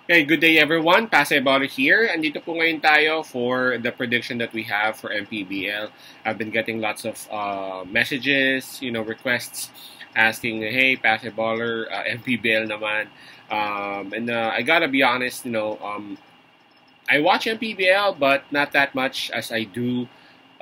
Okay, good day everyone. Pasay here. Andito po ngayon tayo for the prediction that we have for MPBL. I've been getting lots of messages, requests asking, hey, Pasay MPBL naman. And I gotta be honest, I watch MPBL, but not that much as I do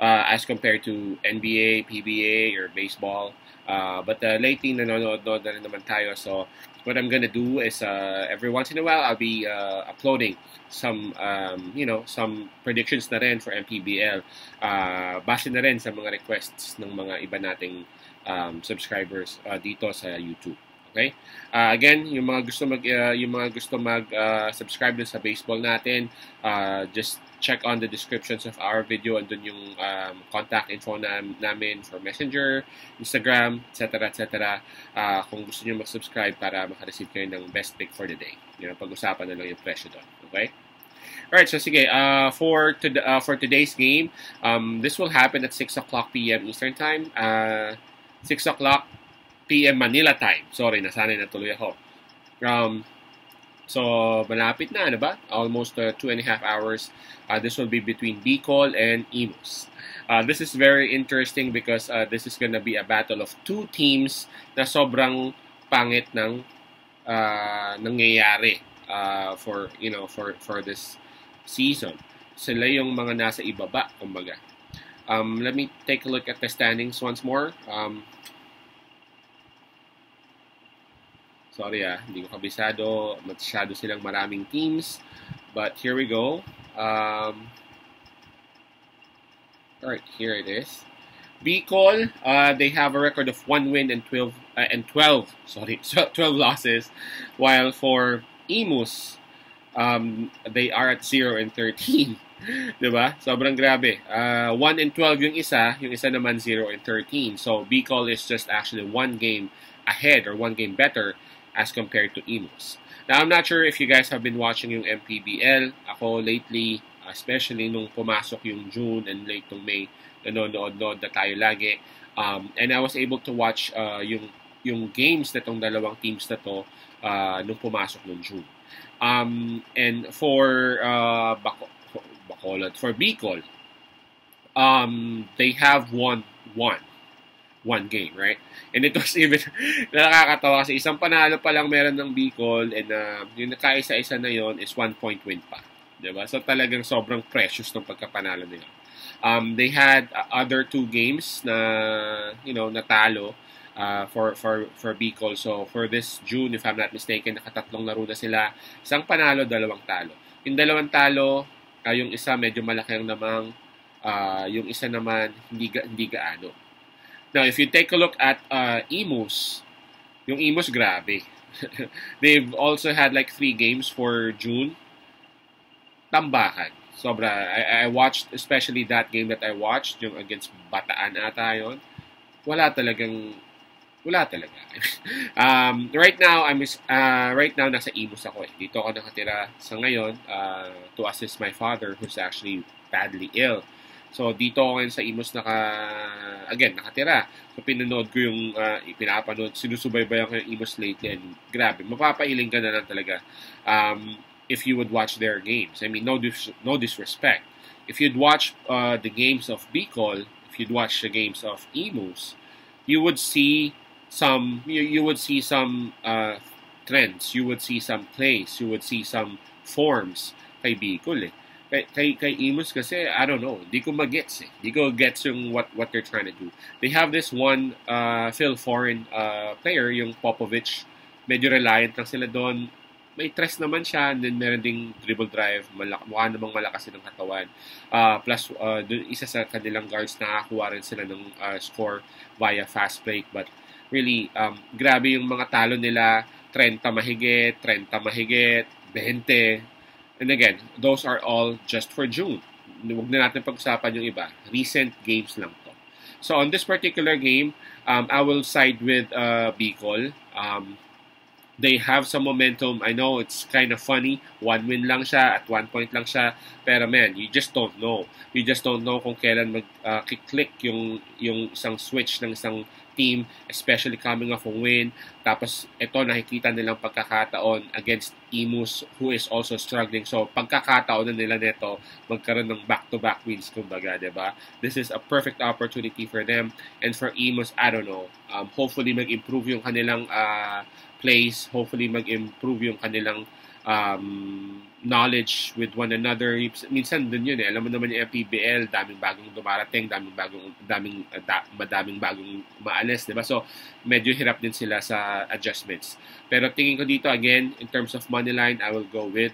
as compared to NBA, PBA, or baseball. But lately, nanonood na rin naman tayo. So, what I'm gonna do is every once in a while, I'll be uploading some, some predictions na rin for MPBL. Base na rin sa mga requests ng mga iba nating subscribers dito sa YouTube. Okay? Again, yung mga gusto mag subscribe dun sa baseball natin, just check on the descriptions of our video, and dun yung contact info namin for Messenger, Instagram, etc. etc. Kung gusto niyo mag-subscribe para maka-receive kayo ng best pick for the day. Pag-usapan na lang yung presyo doon. Okay? Alright, so sige, for today's game, this will happen at 6 o'clock p.m. Eastern Time. 6 o'clock p.m. Manila time. Sorry, nasanay na tuloy ako. So, malapit na, ano ba? Almost 2.5 hours. This will be between Bicol and Imus. This is very interesting because this is gonna be a battle of two teams na sobrang pangit ng nangyayari for this season. Sila yung mga nasa ibaba, kumbaga. Let me take a look at the standings once more. Sorry hindi ko kabisado. Masyado silang maraming teams. But here we go. Alright, here it is. Bicol, they have a record of 1 win and 12 losses. While for Imus, they are at 0 and 13. Diba? Sobrang grabe. 1 and 12 yung isa naman 0 and 13. So Bicol is just actually one game ahead or one game better as compared to Imus. Now, I'm not sure if you guys have been watching yung MPBL. Ako lately, especially nung pumasok yung June and late nung May, nanonood na tayo lagi. And I was able to watch yung games na tong dalawang teams na to nung pumasok nung June. And for Bicol, they have won one game, right? And it was even nakakatawa kasi isang panalo pa lang meron ng Bicol, and yung nakaisa-isa na yon is 1-point win pa. Diba? So talagang sobrang precious ng pagkapanalo nila. They had other two games na natalo for Bicol. So for this June, if I'm not mistaken, nakatatlong laro na sila. Isang panalo, dalawang talo. Yung dalawang talo, yung isa medyo malaki ang namang, yung isa naman hindi gaano. Now, if you take a look at Imus, yung Imus, grabe. They've also had like 3 games for June. Tambakan. Sobra. I watched, especially that game that I watched, yung against Bataan ata yun. Wala talaga. Right now, nasa Imus ako. Dito ako nakatira sa ngayon to assist my father who's actually badly ill. So, dito ako ngayon sa Imus nakatira. So, pinanood ko yung sinusubaybayan ko yung Imus lately, and grabe, mapapailing ka na lang talaga if you would watch their games. I mean, no disrespect. If you'd watch the games of Bicol, if you'd watch the games of Imus, you would see some trends, you would see some plays, you would see some forms kay Bicol Kay Imus kasi, I don't know, di ko magets Di ko gets yung what they're trying to do. They have this one Phil Foreign player, yung Popovich. Medyo reliant lang sila doon. May tres naman siya, and then meron ding dribble drive. Mukha namang malakas ng katawan. Plus, isa sa kanilang guards, nakakuha rin sila ng score via fast break. But really, grabe yung mga talo nila. 30 mahigit, 20. And again, those are all just for June. Huwag na natin pag-usapan yung iba. Recent games lang to. So on this particular game, I will side with Bicol. They have some momentum. I know it's kind of funny. 1 win lang siya, at 1 point lang siya. Pero man, you just don't know. You just don't know kung kailan mag-click yung isang switch ng isang team, especially coming off a win. Tapos, ito, nakikita nilang pagkakataon against Imus, who is also struggling. So, pagkakataon na nila nito, magkaroon ng back-to-back wins, kumbaga, diba? This is a perfect opportunity for them. And for Imus, I don't know, hopefully mag-improve yung kanilang plays. Hopefully mag-improve yung kanilang knowledge with one another. Minsan dun yun eh. Alam mo naman yung FPBL, daming bagong dumarating, madaming bagong maalis, di ba? So, medyo hirap din sila sa adjustments. Pero tingin ko dito, again, in terms of money line, I will go with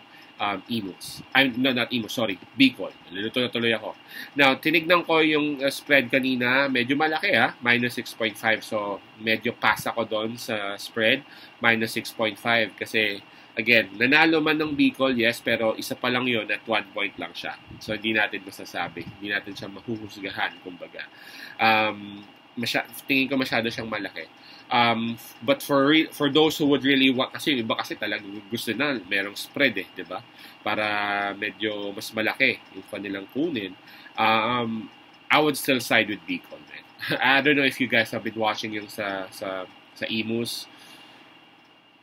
Imus. Not Imus, sorry, Bicol. Naluluto na tuloy ako. Now, tinignan ko yung spread kanina, medyo malaki minus 6.5. So, medyo pass ako doon sa spread, minus 6.5 kasi again, nanalo man ng Bicol, yes, pero isa pa lang yun at 1 point lang siya. So, hindi natin masasabi. Hindi natin siya mahuhusgahan, kumbaga. Tingin ko masyado siyang malaki. But for those who would really want, kasi iba kasi talagang gusto na merong spread di ba? Para medyo mas malaki yung kanilang kunin. I would still side with Bicol, man. I don't know if you guys have been watching yung sa Imus.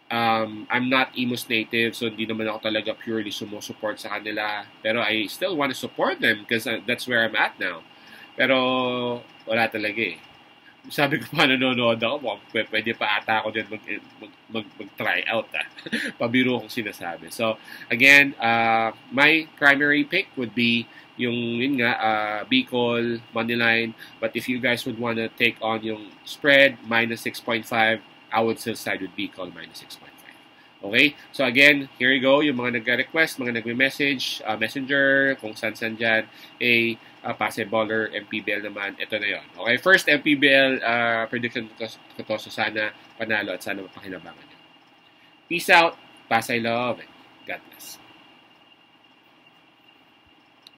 I'm not Imus native, so hindi naman ako talaga purely sumusupport sa kanila. Pero I still want to support them because that's where I'm at now. Pero wala talaga eh. Sabi ko pa nanonood ako, pwede pa ata ako dyan mag-try out. Pabiro kong sinasabi. So, again, my primary pick would be yung, yun nga, Bicol, Moneyline. But if you guys would want to take on yung spread, minus 6.5, I would still side with Bicol, minus 6.5. Okay? So again, here you go. Yung mga nag-request, mga nagme-message, messenger, kung saan-saan dyan, Paseballer, MPBL naman, ito na yon. Okay? First MPBL prediction ko to, so sana panalo at sana mapakinabangan nyo. Peace out. Pasay love and God bless.